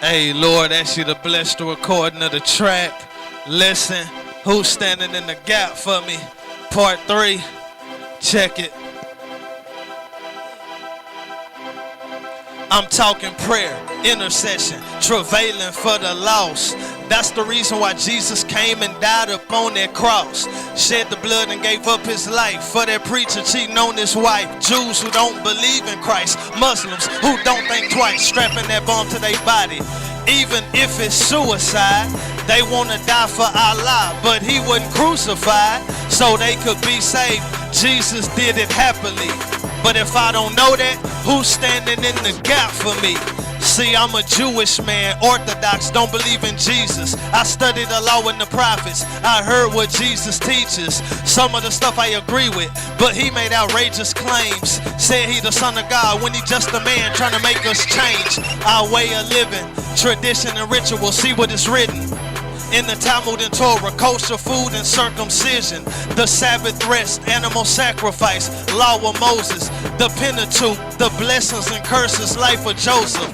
Hey, Lord, ask you to bless the recording of the track. Listen, who's standing in the gap for me? Part 3. Check it. I'm talking prayer, intercession, travailing for the lost. That's the reason why Jesus came and died upon that cross. Shed the blood and gave up his life for that preacher cheating on his wife. Jews who don't believe in Christ. Muslims who don't think twice, strapping that bomb to their body. Even if it's suicide, they want to die for Allah, but he wasn't crucified so they could be saved. Jesus did it happily. But if I don't know that, who's standing in the gap for me? See, I'm a Jewish man, Orthodox, don't believe in Jesus. I studied the law and the prophets. I heard what Jesus teaches. Some of the stuff I agree with, but he made outrageous claims. Said he the son of God when he just a man trying to make us change our way of living, tradition and ritual. See what is written in the Talmud and Torah: kosher food and circumcision, the Sabbath rest, animal sacrifice, law of Moses, the Pentateuch, the blessings and curses, life of Joseph,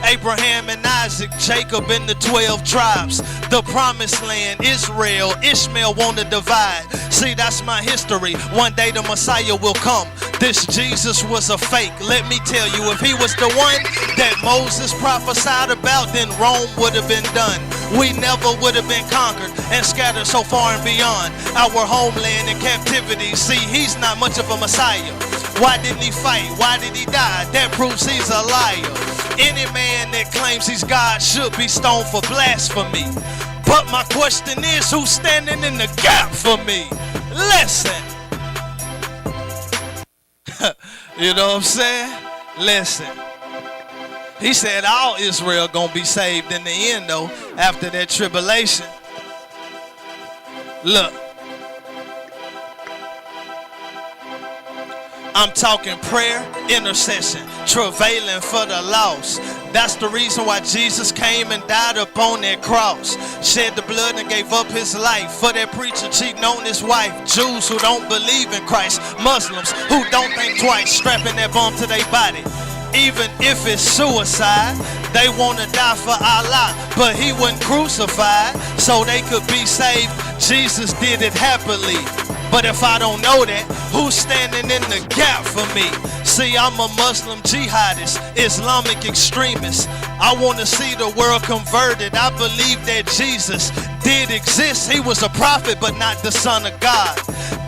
Abraham and Isaac, Jacob and the 12 tribes, the promised land, Israel, Ishmael want to divide. See, that's my history. One day the Messiah will come. This Jesus was a fake. Let me tell you, if he was the one that Moses prophesied about, then Rome would have been done. We never would have been conquered and scattered so far and beyond our homeland in captivity. See, he's not much of a Messiah. Why didn't he fight? Why did he die? That proves he's a liar. Any man that claims he's God should be stoned for blasphemy. But my question is, who's standing in the gap for me? Listen. You know what I'm saying? Listen. He said all Israel gonna be saved in the end though, after that tribulation. Look. I'm talking prayer, intercession, travailing for the lost. That's the reason why Jesus came and died upon that cross. Shed the blood and gave up his life for that preacher cheating on his wife. Jews who don't believe in Christ. Muslims who don't think twice, strapping that bomb to their body. Even if it's suicide, they want to die for Allah, but he wasn't crucified so they could be saved. Jesus did it happily. But if I don't know that, who's standing in the gap for me? See, I'm a Muslim jihadist, Islamic extremist. I want to see the world converted. I believe that Jesus did exist. He was a prophet, but not the son of God.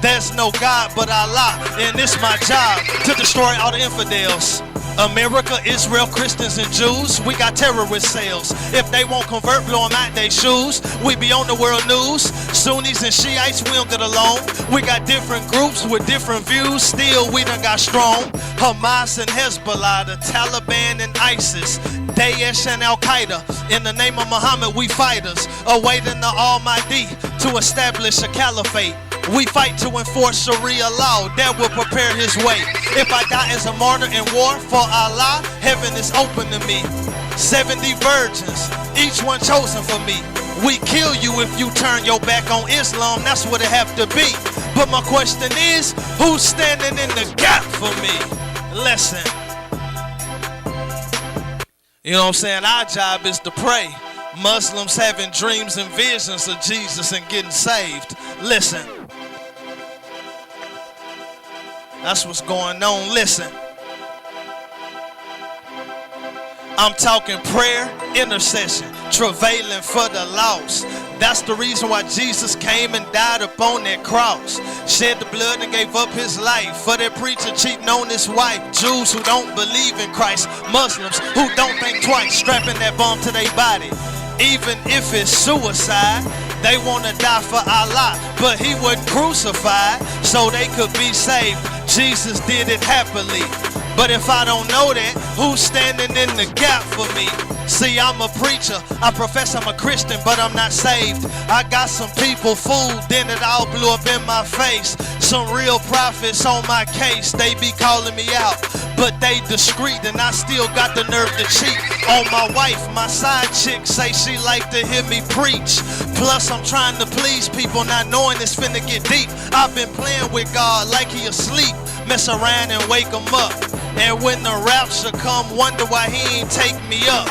There's no God but Allah, and it's my job to destroy all the infidels. America, Israel, Christians, and Jews, we got terrorist cells. If they won't convert, blow them out their shoes. We be on the world news. Sunnis and Shiites, we don't get along. We got different groups with different views. Still, we done got strong. Hamas and Hezbollah, the Taliban and ISIS, Daesh and Al-Qaeda. In the name of Muhammad, we fighters, awaiting the Almighty to establish a caliphate. We fight to enforce Sharia law that will prepare his way. If I die as a martyr in war for Allah, heaven is open to me. 70 virgins, each one chosen for me. We kill you if you turn your back on Islam, that's what it have to be. But my question is, who's standing in the gap for me? Listen. You know what I'm saying? Our job is to pray. Muslims having dreams and visions of Jesus and getting saved. Listen. That's what's going on. Listen. I'm talking prayer, intercession, travailing for the lost. That's the reason why Jesus came and died upon that cross. Shed the blood and gave up his life for that preacher cheating on his wife. Jews who don't believe in Christ. Muslims who don't think twice, strapping that bomb to their body. Even if it's suicide, they want to die for Allah, but he wasn't crucified so they could be saved. Jesus did it happily. But if I don't know that, who's standing in the gap for me? See, I'm a preacher. I profess I'm a Christian, but I'm not saved. I got some people fooled, then it all blew up in my face. Some real prophets on my case, they be calling me out, but they discreet, and I still got the nerve to cheat on my wife. My side chick say she like to hear me preach. Plus I'm trying to please people, not knowing it's finna get deep. I've been playing with God like he asleep. Mess around and wake him up. And when the rapture come, wonder why he ain't take me up.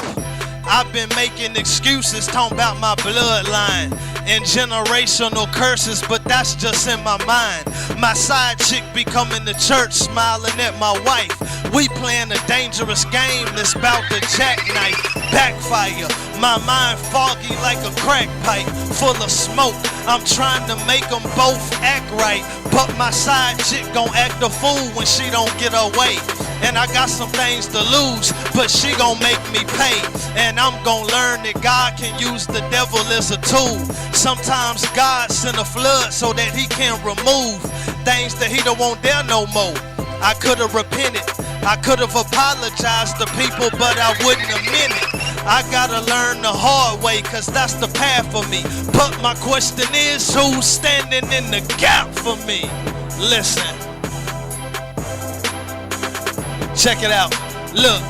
I've been making excuses, talking about my bloodline and generational curses, but that's just in my mind. My side chick be coming to church smiling at my wife. We playing a dangerous game that's about to jackknife, backfire. My mind foggy like a crack pipe full of smoke. I'm trying to make them both act right, but my side chick gon' act a fool when she don't get her way. And I got some things to lose, but she gon' make me pay. And I'm gon' learn that God can use the devil as a tool. Sometimes God send a flood so that he can remove things that he don't want there no more. I could've repented, I could've apologized to people, but I wouldn't have meant it. I gotta learn the hard way, cause that's the path for me. But my question is, who's standing in the gap for me? Listen. Check it out. Look,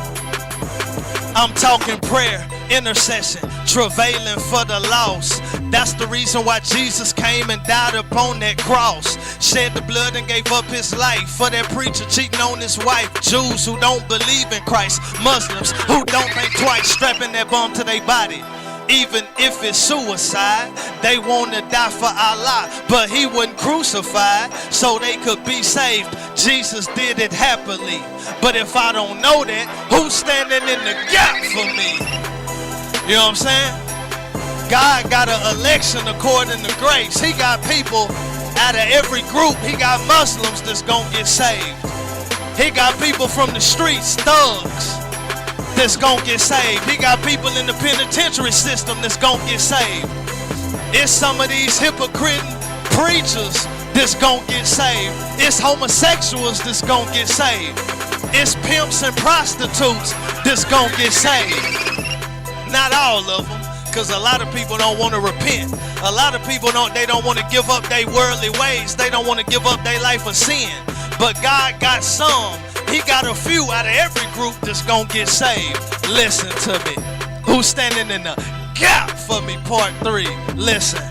I'm talking prayer, intercession, travailing for the lost. That's the reason why Jesus came and died upon that cross. Shed the blood and gave up his life for that preacher cheating on his wife. Jews who don't believe in Christ. Muslims who don't think twice, strapping that bum to their body. Even if it's suicide, they want to die for Allah, but he wasn't crucified so they could be saved. Jesus did it happily. But if I don't know that, who's standing in the gap for me? You know what I'm saying? God got an election according to grace. He got people out of every group. He got Muslims that's gonna get saved. He got people from the streets, thugs, that's gonna get saved. He got people in the penitentiary system that's gonna get saved. It's some of these hypocrite preachers that's gonna get saved. It's homosexuals that's gonna get saved. It's pimps and prostitutes that's gonna get saved. Not all of them, because a lot of people don't want to repent. A lot of people don't want to give up their worldly ways. They don't want to give up their life of sin. But God got some. He got a few out of every group that's gonna get saved. Listen to me. Who's standing in the gap for me? Part 3. Listen.